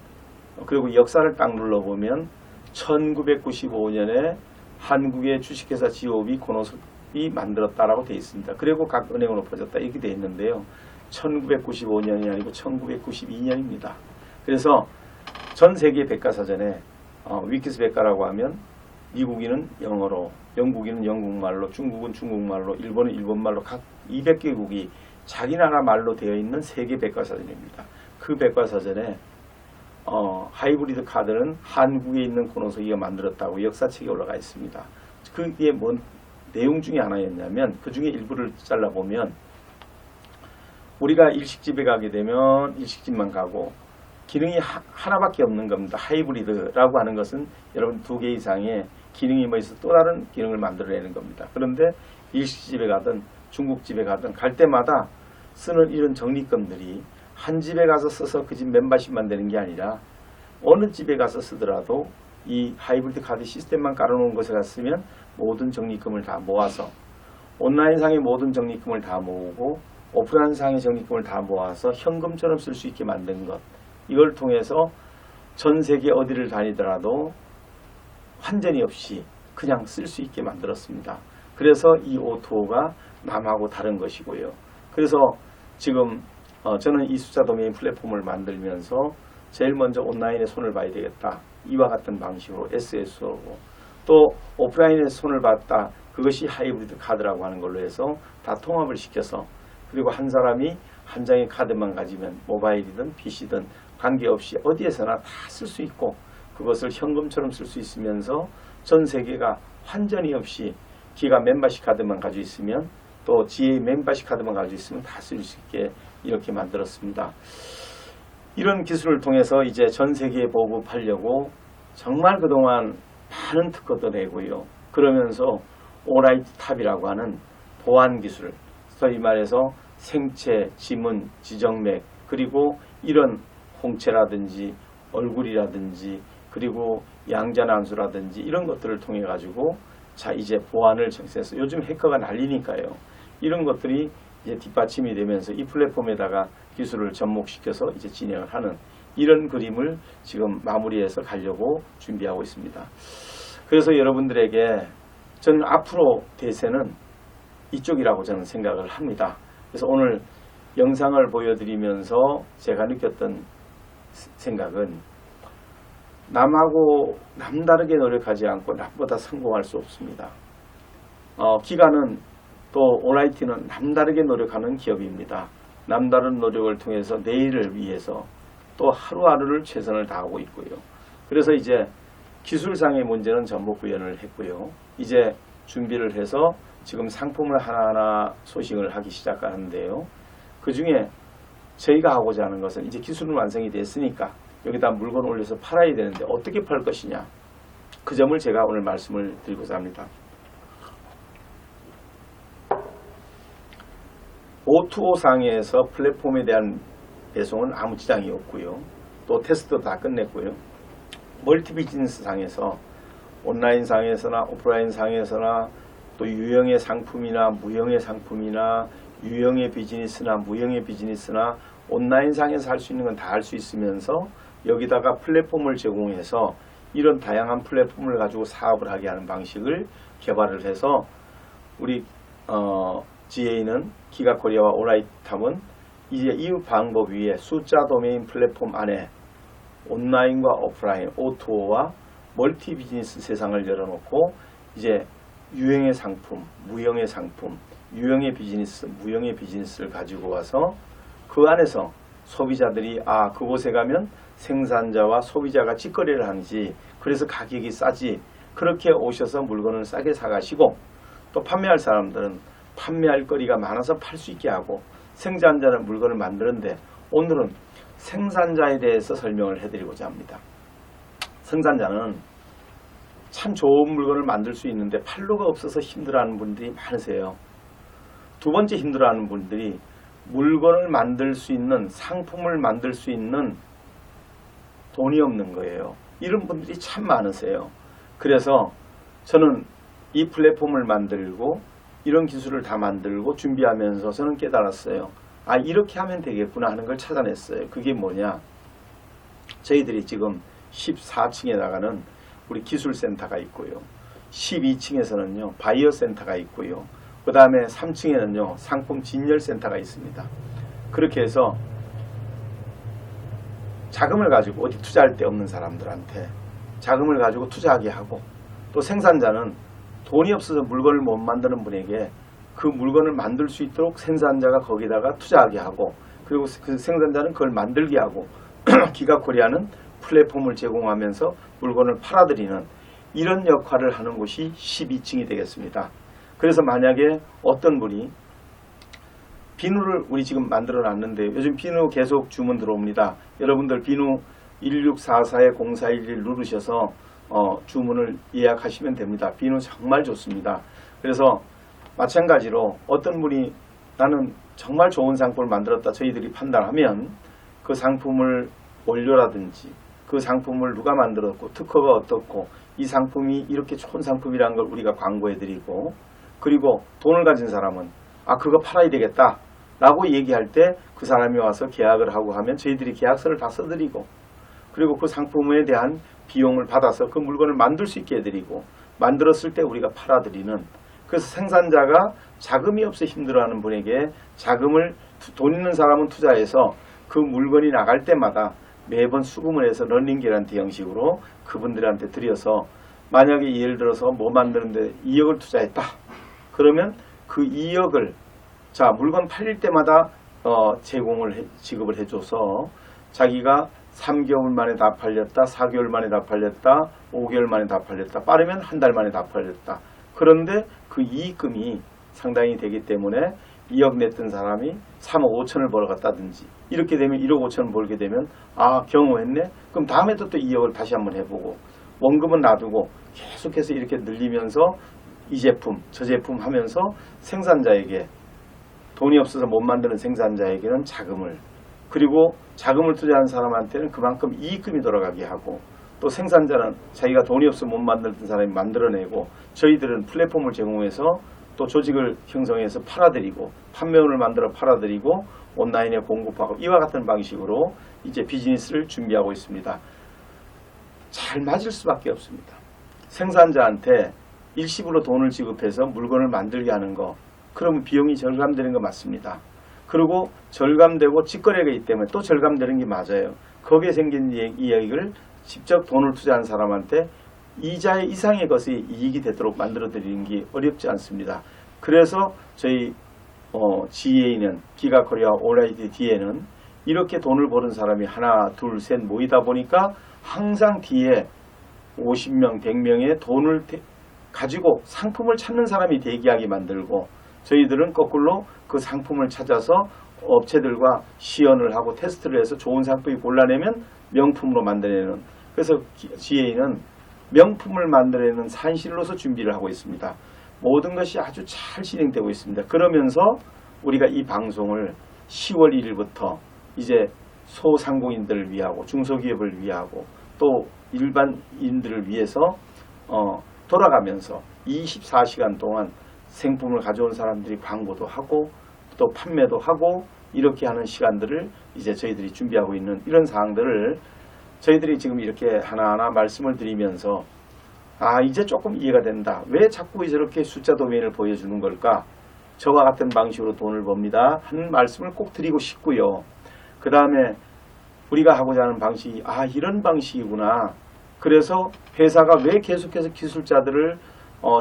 S1: 그리고 역사를 딱 눌러보면 1995년에 한국의 주식회사 지오비 코노스이 만들었다라고 되어 있습니다. 그리고 각 은행으로 퍼졌다 이렇게 되어 있는데요. 1995년이 아니고 1992년입니다. 그래서 전 세계 백과사전에 위키스 백과라고 하면 미국인은 영어로, 영국인은 영국말로, 중국은 중국말로, 일본은 일본말로 각 200개국이 자기 나라 말로 되어 있는 세계 백과사전입니다. 그 백과사전에 하이브리드 카드는 한국에 있는 코노스기가 만들었다고 역사책에 올라가 있습니다. 그게 뭔 내용 중에 하나였냐면 그 중에 일부를 잘라보면 우리가 일식집에 가게 되면 일식집만 가고 기능이 하나밖에 없는 겁니다. 하이브리드라고 하는 것은 여러분 2개 이상의 기능이 뭐 있어 또 다른 기능을 만들어내는 겁니다. 그런데 일식집에 가든 중국집에 가든 갈 때마다 쓰는 이런 적립금들이 한 집에 가서 써서 그 집 멤버십만 되는 게 아니라 어느 집에 가서 쓰더라도 이 하이브리드 카드 시스템만 깔아놓은 것에 갔으면 모든 적립금을 다 모아서 온라인상의 모든 적립금을 다 모으고 오프라인상의 적립금을 다 모아서 현금처럼 쓸 수 있게 만든 것, 이걸 통해서 전 세계 어디를 다니더라도 환전이 없이 그냥 쓸 수 있게 만들었습니다. 그래서 이 O2O가 남하고 다른 것이고요. 그래서 지금 저는 이 숫자 도메인 플랫폼을 만들면서 제일 먼저 온라인에 손을 봐야 되겠다. 이와 같은 방식으로 SSO고 또 오프라인에 손을 봤다. 그것이 하이브리드 카드라고 하는 걸로 해서 다 통합을 시켜서 그리고 한 사람이 한 장의 카드만 가지면 모바일이든 PC든 관계없이 어디에서나 다 쓸 수 있고 그것을 현금처럼 쓸 수 있으면서 전 세계가 환전이 없이 기가 멤버십 카드만 가지고 있으면 또 GA 멤버십 카드만 가지고 있으면 다 쓸 수 있게 이렇게 만들었습니다. 이런 기술을 통해서 이제 전 세계에 보급하려고 정말 그동안 많은 특허도 내고요. 그러면서 오라이트 탑이라고 하는 보안 기술, 소위 말해서 생체, 지문, 지정맥, 그리고 이런 홍채라든지 얼굴이라든지 그리고 양자난수라든지 이런 것들을 통해 가지고 자 이제 보안을 정리해서 요즘 해커가 난리니까요. 이런 것들이 이제 뒷받침이 되면서 이 플랫폼에다가 기술을 접목시켜서 이제 진행을 하는 이런 그림을 지금 마무리해서 가려고 준비하고 있습니다. 그래서 여러분들에게 저는 앞으로 대세는 이쪽이라고 저는 생각을 합니다. 그래서 오늘 영상을 보여드리면서 제가 느꼈던 생각은 남하고 남다르게 노력하지 않고 남보다 성공할 수 없습니다. 기가는 또 오라이티는 남다르게 노력하는 기업입니다. 남다른 노력을 통해서 내일을 위해서 또 하루하루를 최선을 다하고 있고요. 그래서 이제 기술상의 문제는 전부 구현을 했고요. 이제 준비를 해서 지금 상품을 하나하나 소싱을 하기 시작하는데요. 그 중에 저희가 하고자 하는 것은 이제 기술은 완성이 됐으니까 여기다 물건 올려서 팔아야 되는데 어떻게 팔 것이냐, 그 점을 제가 오늘 말씀을 드리고자 합니다. O2O 상에서 플랫폼에 대한 배송은 아무 지장이 없고요. 또 테스트도 다 끝냈고요. 멀티 비즈니스 상에서 온라인 상에서나 오프라인 상에서나 또 유형의 상품이나 무형의 상품이나 유형의 비즈니스나 무형의 비즈니스나 온라인 상에서 할 수 있는 건 다 할 수 있으면서 여기다가 플랫폼을 제공해서 이런 다양한 플랫폼을 가지고 사업을 하게 하는 방식을 개발을 해서 우리 GA는 기가코리아와 오라이탑은 이제 이 방법 위에 숫자 도메인 플랫폼 안에 온라인과 오프라인 O2O와 멀티 비즈니스 세상을 열어놓고 이제 유형의 상품, 무형의 상품, 유형의 비즈니스, 무형의 비즈니스를 가지고 와서 그 안에서 소비자들이 그곳에 가면 생산자와 소비자가 직거래를 하는지 그래서 가격이 싸지 그렇게 오셔서 물건을 싸게 사가시고 또 판매할 사람들은 판매할 거리가 많아서 팔 수 있게 하고 생산자는 물건을 만드는데 오늘은 생산자에 대해서 설명을 해드리고자 합니다. 생산자는 참 좋은 물건을 만들 수 있는데 판로가 없어서 힘들어하는 분들이 많으세요. 두 번째 힘들어하는 분들이 물건을 만들 수 있는 상품을 만들 수 있는 돈이 없는 거예요. 이런 분들이 참 많으세요. 그래서 저는 이 플랫폼을 만들고 이런 기술을 다 만들고 준비하면서 저는 깨달았어요. 이렇게 하면 되겠구나 하는 걸 찾아냈어요. 그게 뭐냐? 저희들이 지금 14층에 나가는 우리 기술센터가 있고요. 12층에서는요 바이어 센터가 있고요. 그 다음에 3층에는요 상품 진열 센터가 있습니다. 그렇게 해서 자금을 가지고 어디 투자할 데 없는 사람들한테 자금을 가지고 투자하게 하고, 또 생산자는 돈이 없어서 물건을 못 만드는 분에게 그 물건을 만들 수 있도록 생산자가 거기다가 투자하게 하고, 그리고 그 생산자는 그걸 만들게 하고 기가코리아는 플랫폼을 제공하면서 물건을 팔아들이는 이런 역할을 하는 곳이 12층이 되겠습니다. 그래서 만약에 어떤 분이 비누를 우리 지금 만들어 놨는데 요즘 비누 계속 주문 들어옵니다. 여러분들 비누 1644-0411 누르셔서 주문을 예약하시면 됩니다. 비누 정말 좋습니다. 그래서 마찬가지로 어떤 분이 나는 정말 좋은 상품을 만들었다 저희들이 판단하면 그 상품을 원료라든지 그 상품을 누가 만들었고 특허가 어떻고 이 상품이 이렇게 좋은 상품이라는 걸 우리가 광고해드리고, 그리고 돈을 가진 사람은 그거 팔아야 되겠다 라고 얘기할 때 그 사람이 와서 계약을 하고 하면 저희들이 계약서를 다 써드리고, 그리고 그 상품에 대한 비용을 받아서 그 물건을 만들 수 있게 해드리고, 만들었을 때 우리가 팔아드리는, 그래서 생산자가 자금이 없어 힘들어하는 분에게 자금을 돈 있는 사람은 투자해서 그 물건이 나갈 때마다 매번 수금을 해서 런닝 개런티 형식으로 그분들한테 드려서, 만약에 예를 들어서 뭐 만드는데 2억을 투자했다 그러면 그 2억을 물건 팔릴 때마다 지급을 해줘서 자기가 3개월 만에 다 팔렸다, 4개월 만에 다 팔렸다, 5개월 만에 다 팔렸다, 빠르면 한 달 만에 다 팔렸다. 그런데 그 이익금이 상당히 되기 때문에 2억 냈던 사람이 3억 5천을 벌어갔다든지 이렇게 되면 1억 5천을 벌게 되면 경험했네? 그럼 다음에도 또 2억을 다시 한번 해보고, 원금은 놔두고 계속해서 이렇게 늘리면서 이 제품 저 제품 하면서 생산자에게, 돈이 없어서 못 만드는 생산자에게는 자금을, 그리고 자금을 투자한 사람한테는 그만큼 이익금이 돌아가게 하고, 또 생산자는 자기가 돈이 없어서 못 만들던 사람이 만들어내고, 저희들은 플랫폼을 제공해서 또 조직을 형성해서 팔아드리고, 판매원을 만들어 팔아드리고, 온라인에 공급하고, 이와 같은 방식으로 이제 비즈니스를 준비하고 있습니다. 잘 맞을 수밖에 없습니다. 생산자한테 일시불로 돈을 지급해서 물건을 만들게 하는 거, 그러면 비용이 절감되는 거 맞습니다. 그리고 절감되고 직거래가 있기 때문에 또 절감되는 게 맞아요. 거기에 생긴 이익을 직접 돈을 투자한 사람한테 이자의 이상의 것이 이익이 되도록 만들어 드리는 게 어렵지 않습니다. 그래서 저희 GA는 기가코리아 OLID D에는 이렇게 돈을 버는 사람이 하나 둘 셋 모이다 보니까 항상 뒤에 50명 100명의 돈을 가지고 상품을 찾는 사람이 대기하게 만들고, 저희들은 거꾸로 그 상품을 찾아서 업체들과 시연을 하고 테스트를 해서 좋은 상품이 골라내면 명품으로 만들어내는, 그래서 GA는 명품을 만들어내는 산실로서 준비를 하고 있습니다. 모든 것이 아주 잘 진행되고 있습니다. 그러면서 우리가 이 방송을 10월 1일부터 이제 소상공인들을 위하고 중소기업을 위하고 또 일반인들을 위해서 돌아가면서 24시간 동안 생품을 가져온 사람들이 광고도 하고 또 판매도 하고 이렇게 하는 시간들을 이제 저희들이 준비하고 있는 이런 사항들을 저희들이 지금 이렇게 하나하나 말씀을 드리면서 이제 조금 이해가 된다. 왜 자꾸 저렇게 숫자 도메인을 보여주는 걸까? 저와 같은 방식으로 돈을 법니다 하는 말씀을 꼭 드리고 싶고요. 그 다음에 우리가 하고자 하는 방식이 이런 방식이구나. 그래서 회사가 왜 계속해서 기술자들을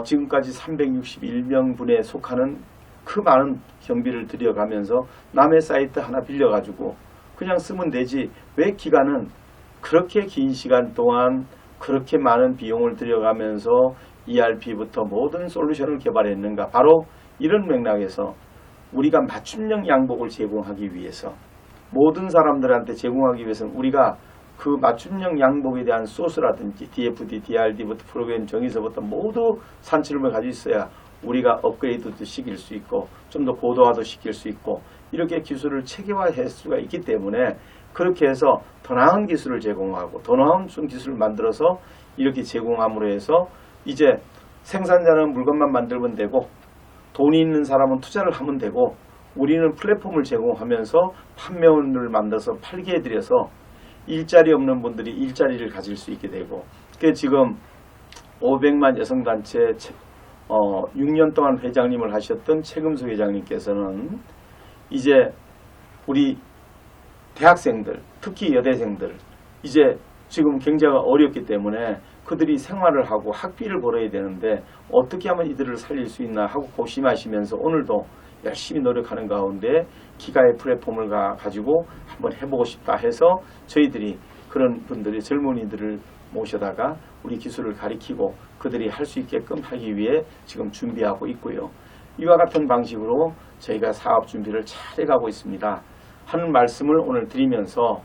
S1: 지금까지 361명분에 속하는 그 많은 경비를 들여가면서 남의 사이트 하나 빌려가지고 그냥 쓰면 되지, 왜 기간은 그렇게 긴 시간 동안 그렇게 많은 비용을 들여가면서 ERP부터 모든 솔루션을 개발했는가? 바로 이런 맥락에서 우리가 맞춤형 양복을 제공하기 위해서, 모든 사람들한테 제공하기 위해서는 우리가 그 맞춤형 양복에 대한 소스라든지 DFD, DRD부터 프로그램 정의서부터 모두 산출을 가지고 있어야 우리가 업그레이드도 시킬 수 있고 좀 더 고도화도 시킬 수 있고 이렇게 기술을 체계화할 수가 있기 때문에, 그렇게 해서 더 나은 기술을 제공하고 더 나은 기술을 만들어서 이렇게 제공함으로 해서 이제 생산자는 물건만 만들면 되고 돈이 있는 사람은 투자를 하면 되고, 우리는 플랫폼을 제공하면서 판매원을 만들어서 팔게 해드려서 일자리 없는 분들이 일자리를 가질 수 있게 되고, 지금 500만 여성단체 6년 동안 회장님을 하셨던 최금수 회장님께서는 이제 우리 대학생들, 특히 여대생들 이제 지금 경제가 어렵기 때문에 그들이 생활을 하고 학비를 벌어야 되는데 어떻게 하면 이들을 살릴 수 있나 하고 고심하시면서 오늘도 열심히 노력하는 가운데 기가의 플랫폼을 가지고 한번 해보고 싶다 해서 저희들이 그런 분들이 젊은이들을 모셔다가 우리 기술을 가리키고 그들이 할 수 있게끔 하기 위해 지금 준비하고 있고요. 이와 같은 방식으로 저희가 사업 준비를 잘 해가고 있습니다. 하는 말씀을 오늘 드리면서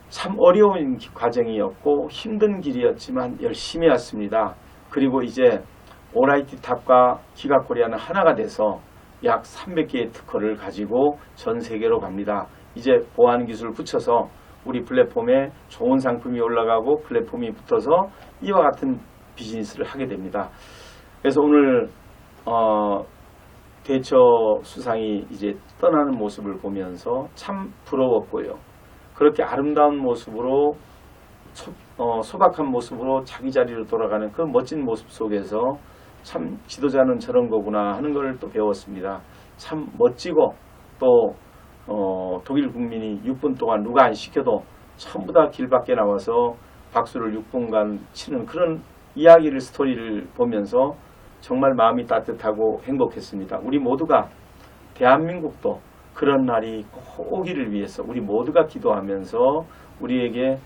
S1: 참 어려운 과정이었고 힘든 길이었지만 열심히 왔습니다. 그리고 이제 오라이티 탑과 기가코리아는 하나가 돼서 약 300개의 특허를 가지고 전 세계로 갑니다. 이제 보안 기술 붙여서 우리 플랫폼에 좋은 상품이 올라가고 플랫폼이 붙어서 이와 같은 비즈니스를 하게 됩니다. 그래서 오늘 대처 수상이 이제 떠나는 모습을 보면서 참 부러웠고요. 그렇게 아름다운 모습으로 소박한 모습으로 자기 자리로 돌아가는 그 멋진 모습 속에서 참 지도자는 저런 거구나 하는 걸 또 배웠습니다. 참 멋지고 또 독일 국민이 6분 동안 누가 안 시켜도 전부 다 길 밖에 나와서 박수를 6분간 치는 그런 이야기를 스토리를 보면서 정말 마음이 따뜻하고 행복했습니다. 우리 모두가 대한민국도 그런 날이 꼭 오기를 위해서 우리 모두가 기도하면서 우리에게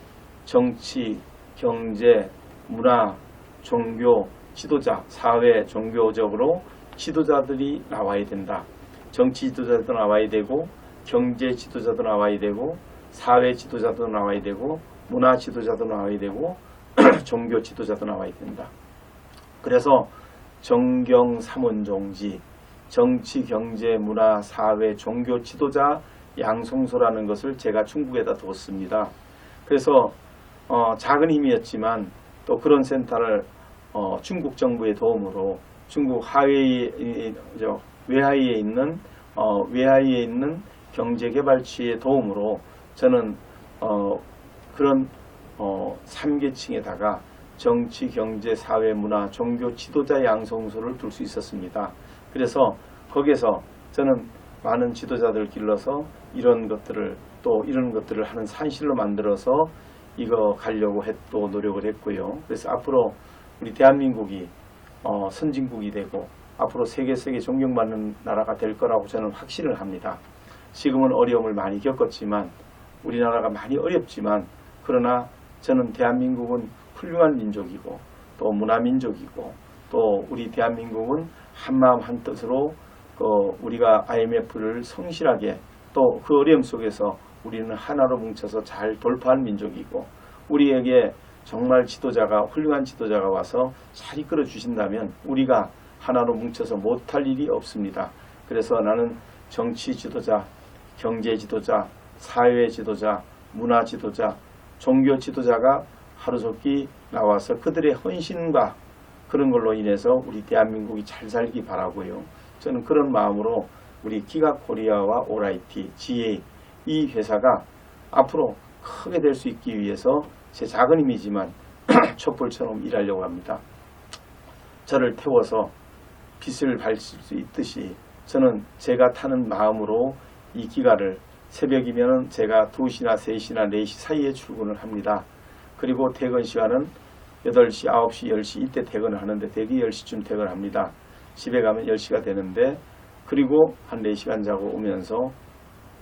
S1: 정치, 경제, 문화, 종교, 지도자, 사회, 종교적으로 지도자들이 나와야 된다. 정치 지도자도 나와야 되고 경제 지도자도 나와야 되고 사회 지도자도 나와야 되고 문화 지도자도 나와야 되고 종교 지도자도 나와야 된다. 그래서 정경삼원종지 정치, 경제, 문화, 사회, 종교 지도자 양성소라는 것을 제가 중국에다 뒀습니다. 그래서 작은 힘이었지만 또 그런 센터를 중국 정부의 도움으로 중국 외하이에 있는 경제개발치의 도움으로 저는 그런 3계층에다가 정치, 경제, 사회, 문화, 종교 지도자 양성소를 둘 수 있었습니다. 그래서 거기에서 저는 많은 지도자들을 길러서 이런 것들을 하는 산실로 만들어서 이거 가려고 또 노력을 했고요. 그래서 앞으로 우리 대한민국이 선진국이 되고 앞으로 세계 존경받는 나라가 될 거라고 저는 확신을 합니다. 지금은 어려움을 많이 겪었지만 우리나라가 많이 어렵지만 그러나 저는 대한민국은 훌륭한 민족이고 또 문화민족이고 또 우리 대한민국은 한마음 한뜻으로 우리가 IMF를 성실하게 또 그 어려움 속에서 우리는 하나로 뭉쳐서 잘 돌파한 민족이고 우리에게 정말 훌륭한 지도자가 와서 잘 이끌어 주신다면 우리가 하나로 뭉쳐서 못할 일이 없습니다. 그래서 나는 정치 지도자, 경제 지도자, 사회 지도자, 문화 지도자, 종교 지도자가 하루속히 나와서 그들의 헌신과 그런 걸로 인해서 우리 대한민국이 잘 살기 바라고요. 저는 그런 마음으로 우리 기가코리아와 오라이티, GA 이 회사가 앞으로 크게 될 수 있기 위해서 제 작은 힘이지만 촛불처럼 일하려고 합니다. 저를 태워서 빛을 밝힐 수 있듯이 저는 제가 타는 마음으로 이 기가를 새벽이면 제가 2시나 3시나 4시 사이에 출근을 합니다. 그리고 퇴근 시간은 8시, 9시, 10시 이때 퇴근을 하는데 대개 10시쯤 퇴근합니다. 집에 가면 10시가 되는데 그리고 한 4시간 자고 오면서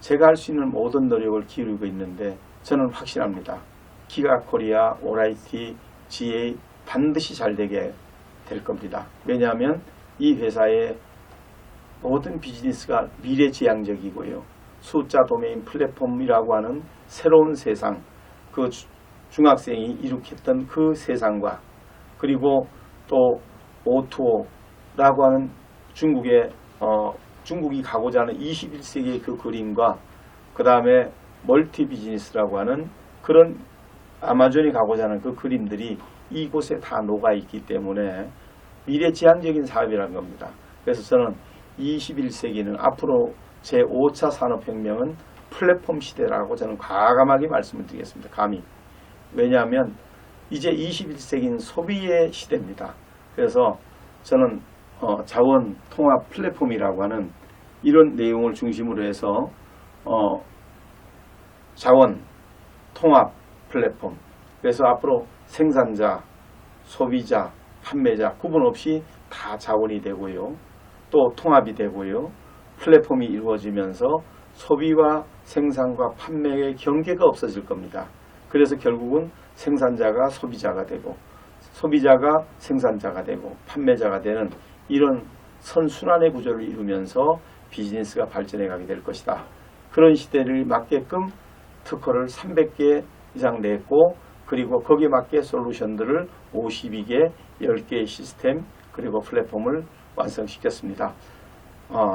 S1: 제가 할 수 있는 모든 노력을 기울이고 있는데 저는 확신합니다. 기가코리아, 오라이티, GA 반드시 잘 되게 될 겁니다. 왜냐하면 이 회사의 모든 비즈니스가 미래지향적이고요. 숫자 도메인 플랫폼이라고 하는 새로운 세상, 그 중학생이 이룩했던 그 세상과 그리고 또 O2O라고 하는 중국이 가고자 하는 21세기의 그 그림과 그 다음에 멀티 비즈니스라고 하는 그런 아마존이 가고자 하는 그 그림들이 이곳에 다 녹아있기 때문에 미래지향적인 사업이라는 겁니다. 그래서 저는 21세기는 앞으로 제5차 산업혁명은 플랫폼 시대라고 저는 과감하게 말씀을 드리겠습니다. 감히. 왜냐하면 이제 21세기는 소비의 시대입니다. 그래서 저는 자원 통합 플랫폼이라고 하는 이런 내용을 중심으로 해서 자원 통합 플랫폼, 그래서 앞으로 생산자, 소비자, 판매자 구분 없이 다 자원이 되고요. 또 통합이 되고요. 플랫폼이 이루어지면서 소비와 생산과 판매의 경계가 없어질 겁니다. 그래서 결국은 생산자가 소비자가 되고 소비자가 생산자가 되고 판매자가 되는 이런 선순환의 구조를 이루면서 비즈니스가 발전해 가게 될 것이다. 그런 시대를 맞게끔 특허를 300개 이상 냈고, 그리고 거기에 맞게 솔루션들을 52개, 10개의 시스템 그리고 플랫폼을 완성시켰습니다.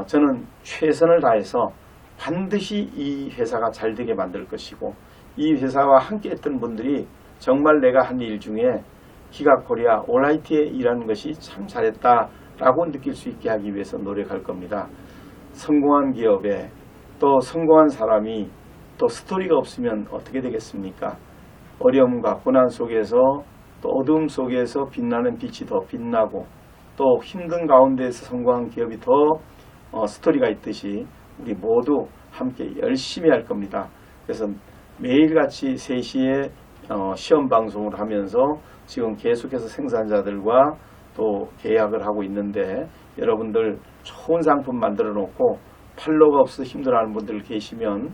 S1: 저는 최선을 다해서 반드시 이 회사가 잘 되게 만들 것이고, 이 회사와 함께 했던 분들이 정말 내가 한 일 중에 기가코리아 올라이트에 일하는 것이 참 잘했다라고 느낄 수 있게 하기 위해서 노력할 겁니다. 성공한 기업에 또 성공한 사람이 또 스토리가 없으면 어떻게 되겠습니까? 어려움과 고난 속에서 또 어두움 속에서 빛나는 빛이 더 빛나고, 또 힘든 가운데에서 성공한 기업이 더 스토리가 있듯이 우리 모두 함께 열심히 할 겁니다. 그래서 매일같이 3시에 시험 방송을 하면서 지금 계속해서 생산자들과 또 계약을 하고 있는데, 여러분들 좋은 상품 만들어 놓고 팔로가 없어 힘들어하는 분들 계시면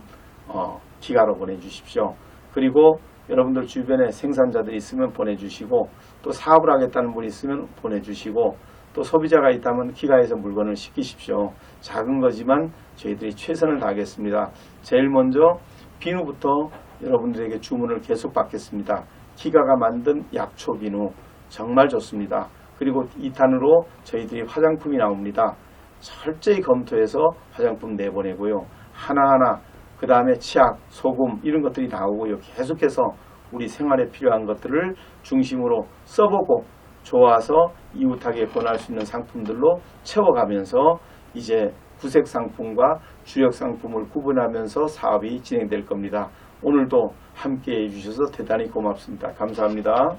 S1: 기가로 보내주십시오. 그리고 여러분들 주변에 생산자들이 있으면 보내주시고, 또 사업을 하겠다는 분이 있으면 보내주시고, 또 소비자가 있다면 기가에서 물건을 시키십시오. 작은 거지만 저희들이 최선을 다하겠습니다. 제일 먼저 비누부터 여러분들에게 주문을 계속 받겠습니다. 기가가 만든 약초 비누 정말 좋습니다. 그리고 2탄으로 저희들이 화장품이 나옵니다. 철저히 검토해서 화장품 내보내고요. 하나하나 그 다음에 치약, 소금 이런 것들이 나오고요. 계속해서 우리 생활에 필요한 것들을 중심으로 써보고 좋아서 이웃하게 권할 수 있는 상품들로 채워가면서 이제 구색 상품과 주력 상품을 구분하면서 사업이 진행될 겁니다. 오늘도 함께 해주셔서 대단히 고맙습니다. 감사합니다.